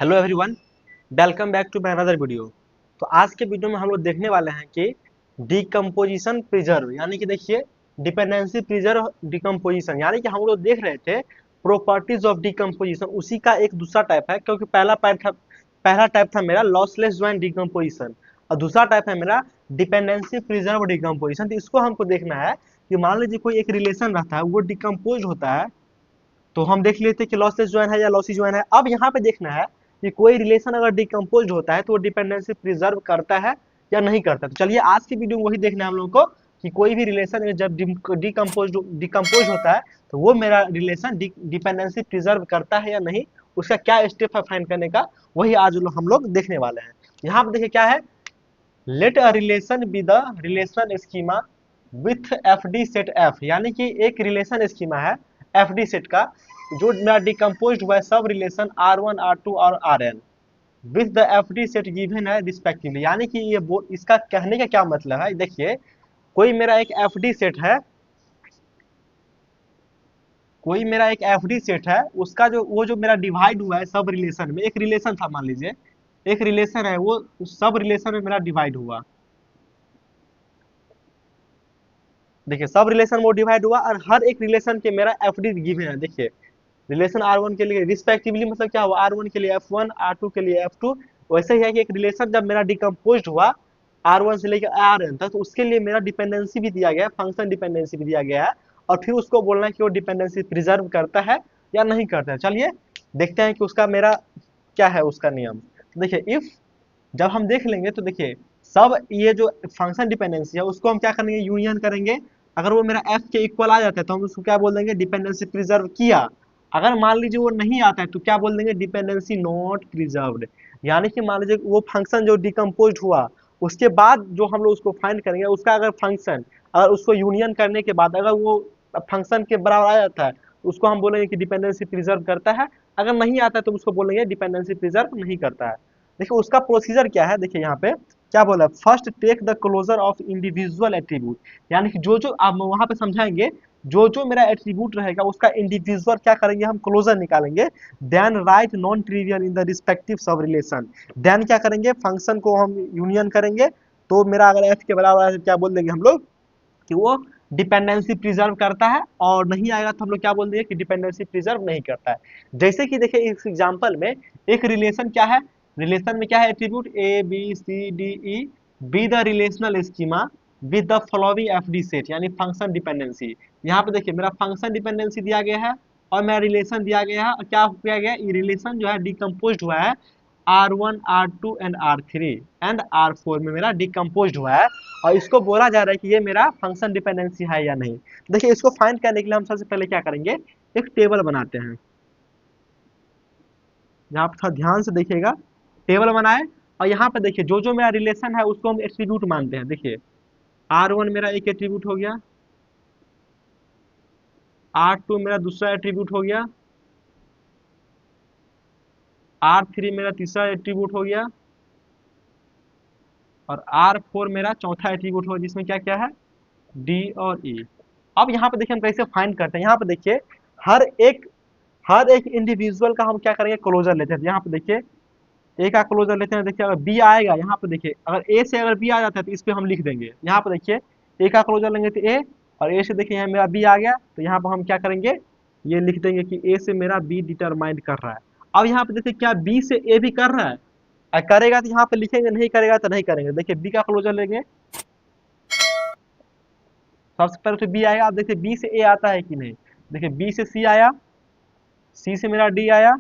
Hello everyone, welcome back to my another video. तो आज के वीडियो में हम लोग देखने वाले हैं कि डिकम्पोजिशन प्रिजर्व, यानी कि देखिए डिपेंडेंसी प्रिजर्व डिकम्पोजिशन, यानी कि हम लोग देख रहे थे प्रॉपर्टीज ऑफ डिकम्पोजिशन। उसी का एक दूसरा टाइप है, क्योंकि पहला टाइप था मेरा लॉसलेस ज्वाइन डिकम्पोजिशन और दूसरा टाइप है मेरा डिपेंडेंसी प्रिजर्व डिकम्पोजिशन। तो इसको हमको देखना है कि मान लीजिए कोई एक रिलेशन रहता है, वो डिकम्पोज होता है, तो हम देख लेते हैं कि लॉसलेस ज्वाइन है या लॉसी ज्वाइन है। अब यहाँ पे देखना है कि कोई रिलेशन अगर डिकम्पोज होता है तो वो डिपेंडेंसी प्रिजर्व करता है या नहीं करता। तो चलिए आज की वीडियो में वही देखना है हम लोगों को कि कोई भी रिलेशन जब डिकम्पोज होता है तो वो मेरा रिलेशन डिपेंडेंसी प्रिजर्व करता है या नहीं, उसका क्या स्टेप है फाइंड करने का, वही आज हम लोग देखने वाले हैं। यहाँ पे देखिए क्या है, let a relation be the relation schema with F D set F, यानी कि एक रिलेशन स्कीमा है एफ डी सेट का जो मेरा डिकम्पोज हुआ है सब relation R one R two और R N with the F D set given है रिस्पेक्टिवली। यानी कि इसका कहने का क्या मतलब है, देखिए कोई मेरा एक एफ डी सेट है, कोई मेरा एक एफ डी सेट है, उसका जो मेरा डिवाइड हुआ है सब रिलेशन में, एक रिलेशन था मान लीजिए, एक रिलेशन है, वो सब रिलेशन में मेरा डिवाइड हुआ। देखिए सब रिलेशन वो डिवाइड हुआ और हर एक रिलेशन के मेरा एफ डी गिवन है। देखिए रिलेशन आर वन के लिए रिस्पेक्टिवली मतलब क्या हुआ, आर वन के लिए एफ वन, आर टू के लिए एफ टू। वैसे ही है कि एक रिलेशन जब मेरा डिकम्पोज हुआ आर वन से लेकर आर एन तक, तो उसके लिए मेरा डिपेंडेंसी भी दिया गया है, फंक्शन डिपेंडेंसी भी दिया गया है, और फिर उसको बोलना है कि वो डिपेंडेंसी प्रिजर्व करता है या नहीं करता है। चलिए देखते हैं कि उसका मेरा क्या है उसका नियम। तो देखिए इफ जब हम देख लेंगे तो देखिए सब ये जो फंक्शन डिपेंडेंसी है उसको हम क्या करेंगे, यूनियन करेंगे। अगर वो मेरा एफ के इक्वल आ जाता है तो हम उसको क्या बोल देंगे, डिपेंडेंसी प्रिजर्व किया। अगर मान लीजिए वो नहीं आता है तो क्या बोल देंगे, डिपेंडेंसी नॉट प्रिजर्व्ड। यानी कि मान लीजिए वो फंक्शन जो डिकम्पोज हुआ उसके बाद जो हम लोग उसको फाइंड करेंगे, उसका अगर फंक्शन अगर उसको यूनियन करने के बाद अगर वो फंक्शन के बराबर आ जाता है तो उसको हम बोलेंगे कि डिपेंडेंसी प्रिजर्व करता है। अगर नहीं आता है तो उसको बोलेंगे डिपेंडेंसी प्रिजर्व नहीं करता है। देखिए उसका प्रोसीजर क्या है, देखिए यहाँ पे क्या बोला, first take the closure of individual attribute, यानी कि जो जो आप वहां पे समझाएंगे, जो जो मेरा एट्रीब्यूट रहेगा उसका इंडिविजुअल क्या करेंगे, हम क्लोजर निकालेंगे। Then write non trivial in the respective sub relation. Then क्या करेंगे, फंक्शन को हम यूनियन करेंगे। तो मेरा अगर एफ के बराबर है तो क्या बोल देंगे हम लोग कि वो डिपेंडेंसी प्रिजर्व करता है, और नहीं आएगा तो हम लोग क्या बोल देंगे कि डिपेंडेंसी प्रिजर्व नहीं करता है। जैसे कि देखिए इस एग्जांपल में एक रिलेशन क्या है, रिलेशन में क्या है, attribute A B C D E be the relational schema with the following F D set, यानी फंक्शन डिपेंडेंसी। यहाँ पे देखिए मेरा फंक्शन डिपेंडेंसी दिया गया है और मेरा रिलेशन दिया गया है, और क्या किया गया, ये रिलेशन जो है डिकम्पोज हुआ है R one R two and R three and R four में मेरा डिकम्पोज हुआ है, और इसको बोला जा रहा है कि ये मेरा फंक्शन डिपेंडेंसी है या नहीं। देखिए इसको फाइंड करने के लिए हम सबसे पहले क्या करेंगे, एक टेबल बनाते हैं। यहाँ पर थोड़ा ध्यान से देखिएगा, टेबल बनाए और यहाँ पे देखिए जो जो मेरा रिलेशन है उसको हम एट्रीब्यूट मानते हैं। देखिए आर वन मेरा एक एट्रीब्यूट हो गया, आर टू मेरा दूसरा एट्रीब्यूट हो गया, आर थ्री मेरा तीसरा एट्रीब्यूट हो गया, और आर फोर मेरा चौथा एट्रीब्यूट हो, जिसमें क्या क्या है, डी और ई। अब यहाँ पे देखिए हम कैसे फाइंड करते हैं, यहाँ पे देखिए हर एक हर एक इंडिविजुअल का हम क्या करेंगे, क्लोजर लेते हैं। यहाँ पे देखिए ए का क्लोजर लेते हैं। देखिए अगर बी आएगा, यहाँ पे देखिए अगर ए से अगर बी आ जाता है तो इस पे हम लिख देंगे। यहाँ पे देखिए ए का क्लोजर लेंगे तो ए, और ए से देखिए यहाँ मेरा बी आ गया तो यहाँ पर हम क्या करेंगे, ये लिख देंगे कि ए से मेरा बी डिटरमाइन कर रहा है। अब यहाँ पे देखिए क्या बी से ए भी कर रहा है, करेगा तो यहाँ पे लिखेंगे, नहीं करेगा तो नहीं करेंगे। देखिए बी का क्लोजर लेंगे, सबसे पहले तो बी आएगा। अब देखिए बी से ए आता है कि नहीं, देखिए बी से सी आया, सी से मेरा डी आया,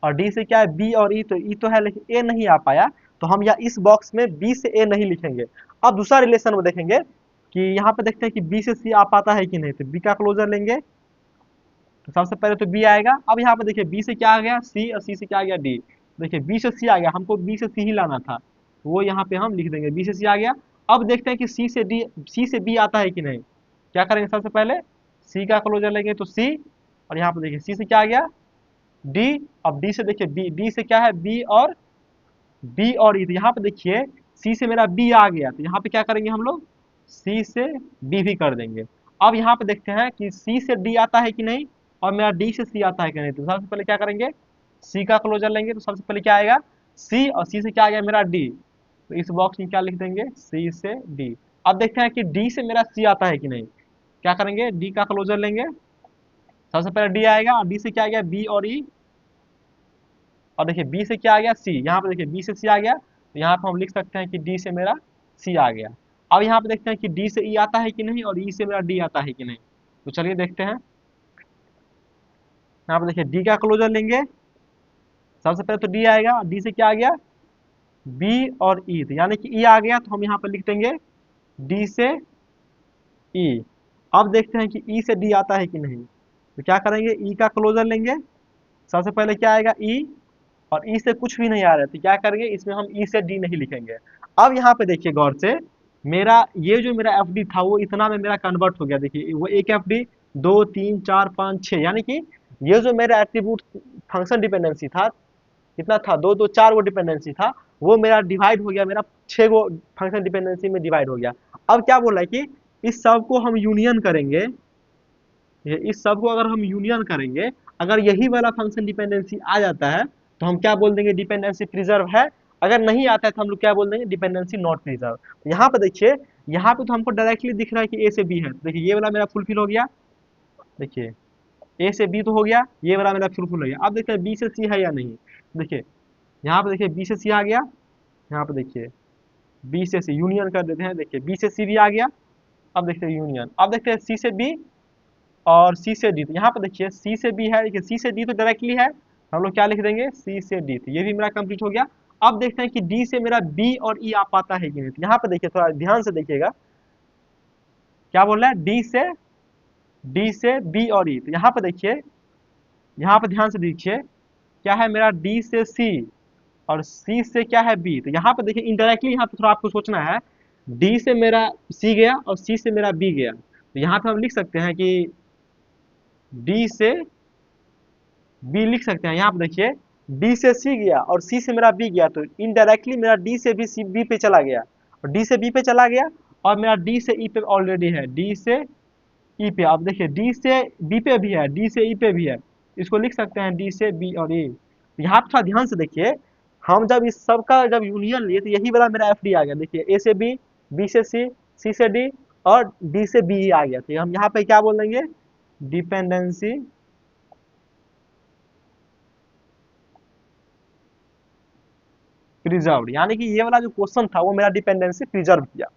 और डी से क्या है, बी और ई, तो ई तो है लेकिन ए नहीं आ पाया, तो हम या इस बॉक्स में बी से ए नहीं लिखेंगे। अब दूसरा रिलेशन में देखेंगे कि यहाँ पे देखते हैं कि बी से सी आ पाता है कि नहीं, तो बी का क्लोजर लेंगे, तो सबसे पहले तो बी आएगा। अब यहाँ पे देखिए बी से क्या आ गया, सी, और सी से क्या आ गया, डी। देखिए बी से सी आ गया, हमको बी से सी ही लाना था, तो वो यहाँ पे हम लिख देंगे बी से सी आ गया। अब देखते हैं कि सी से बी आता है कि नहीं। क्या करेंगे, सबसे पहले सी का क्लोजर लेंगे तो सी, और यहाँ पे देखिए सी से क्या आ गया, डी। अब डी से देखिए डी से क्या है, बी और ई, तो यहाँ पे देखिए सी से मेरा बी आ गया, तो यहाँ पे क्या करेंगे हम लोग, सी से डी भी कर देंगे। अब यहाँ पे देखते हैं कि सी से डी आता है कि नहीं, और मेरा डी से सी आता है कि नहीं। तो सबसे पहले क्या करेंगे, सी का क्लोजर लेंगे तो सबसे पहले क्या आएगा सी, और सी से क्या आ गया मेरा डी, तो इस बॉक्स में क्या लिख देंगे सी से डी। अब देखते हैं कि डी से मेरा सी आता है कि नहीं। क्या करेंगे डी का क्लोजर लेंगे, सबसे पहले डी आएगा और डी से क्या आ गया बी और ई, और देखिए बी से क्या आ गया सी, यहाँ पे देखिए बी से सी आ गया, तो यहाँ पे हम लिख सकते हैं कि डी से मेरा सी आ गया। अब यहाँ पे देखते हैं कि डी से ई आता है कि नहीं और ई से मेरा डी आता है कि नहीं, तो चलिए देखते हैं। यहाँ पे देखिए डी का क्लोजर लेंगे, सबसे पहले तो डी आएगा, डी से क्या आ गया बी और ई, तो यानी कि ई आ गया, तो हम यहाँ पे लिख देंगे डी से ई। अब देखते हैं कि ई से डी आता है कि नहीं, तो क्या करेंगे ई का क्लोजर लेंगे, सबसे पहले क्या आएगा ई, और ई से कुछ भी नहीं आ रहा है, तो क्या करेंगे इसमें हम ई से डी नहीं लिखेंगे। अब यहाँ पे देखिए गौर से, मेरा ये जो मेरा एफ डी था वो इतना में मेरा कन्वर्ट हो गया, देखिए वो एक एफ डी 2 3 4 5 6, यानी कि ये जो मेरा एट्रीब्यूट फंक्शन डिपेंडेंसी था कितना था 2 2 4 वो डिपेंडेंसी था, वो मेरा डिवाइड हो गया, मेरा 6 गो फंक्शन डिपेंडेंसी में डिवाइड हो गया। अब क्या बोला है कि इस सब को हम यूनियन करेंगे, इस सब को अगर हम यूनियन करेंगे, अगर यही वाला फंक्शन डिपेंडेंसी आ जाता है तो हम क्या बोल देंगे डिपेंडेंसी प्रिजर्व है, अगर नहीं आता है तो हम लोग क्या बोल देंगे डिपेंडेंसी नॉट प्रिजर्व। तो यहाँ पे देखिए, यहाँ पे तो हमको डायरेक्टली दिख रहा है कि ए से बी है, तो देखिए ये वाला मेरा फुलफिल हो गया, देखिए ए से बी तो हो गया, ये वाला मेरा फुलफिल हो गया। अब देखते हैं बी से सी है या नहीं, देखिए यहाँ पे देखिए बी से सी आ गया, यहाँ पे देखिए बी से सी यूनियन कर देते हैं, देखिए बी से सी भी आ गया, अब देखते हैं यूनियन, अब देखते हैं सी से बी और सी से डी, तो यहाँ पे देखिए सी से बी है, देखिए सी से डी तो डायरेक्टली है, हम लोग क्या लिख देंगे सी से डी, तो ये भी मेरा कंप्लीट हो गया। अब देखते हैं कि डी से मेरा बी और ई आ पाता है कि नहीं, तो यहाँ पे देखिए थोड़ा ध्यान से देखिएगा क्या बोल रहा है डी से बी और ई, तो यहाँ पे देखिए, यहाँ पे ध्यान से देखिए क्या है मेरा डी से सी और सी से क्या है बी, तो यहाँ पे देखिए इनडायरेक्टली यहाँ पे थोड़ा आपको सोचना है, डी से मेरा सी गया और सी से मेरा बी गया, तो यहाँ पे हम लिख सकते हैं कि डी से बी लिख सकते हैं। यहाँ पे देखिए डी से सी गया और सी से मेरा बी गया, तो इनडायरेक्टली मेरा डी से भी सी बी पे चला गया और डी से बी पे चला गया, और मेरा डी से ई पे ऑलरेडी है, डी से ई पे, अब देखिए डी से बी पे भी है, डी से ई पे भी है, इसको लिख सकते हैं डी से बी और ई। यहाँ पे थोड़ा ध्यान से देखिए, हम जब इस सब का जब यूनियन लिए तो यही वाला मेरा एफ डी आ गया, देखिए ए से बी से सी से डी और डी से बी आ गया, तो हम यहाँ पे क्या बोल देंगे डिपेंडेंसी प्रिजर्व, यानी कि ये वाला जो क्वेश्चन था वो मेरा डिपेंडेंसी प्रिजर्व किया।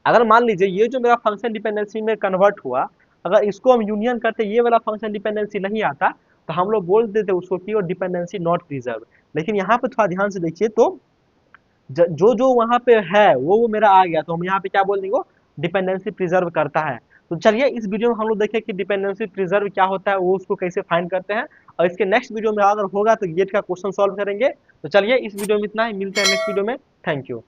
अगर मान लीजिए ये जो मेरा फंक्शन डिपेंडेंसी में कन्वर्ट हुआ, अगर इसको हम यूनियन करते ये वाला फंक्शन डिपेंडेंसी नहीं आता, तो हम लोग बोल देते उसको कि वो डिपेंडेंसी नॉट प्रिजर्व। लेकिन यहाँ पे थोड़ा ध्यान से देखिए, तो जो जो वहाँ पे है वो मेरा आ गया, तो हम यहाँ पे क्या बोल देंगे डिपेंडेंसी प्रिजर्व करता है। तो चलिए इस वीडियो में हम लोग देखें कि डिपेंडेंसी प्रिजर्व क्या होता है, वो उसको कैसे फाइंड करते हैं, और इसके नेक्स्ट वीडियो में अगर होगा तो गेट का क्वेश्चन सॉल्व करेंगे। तो चलिए इस वीडियो में इतना ही, मिलते हैं नेक्स्ट वीडियो में, थैंक यू।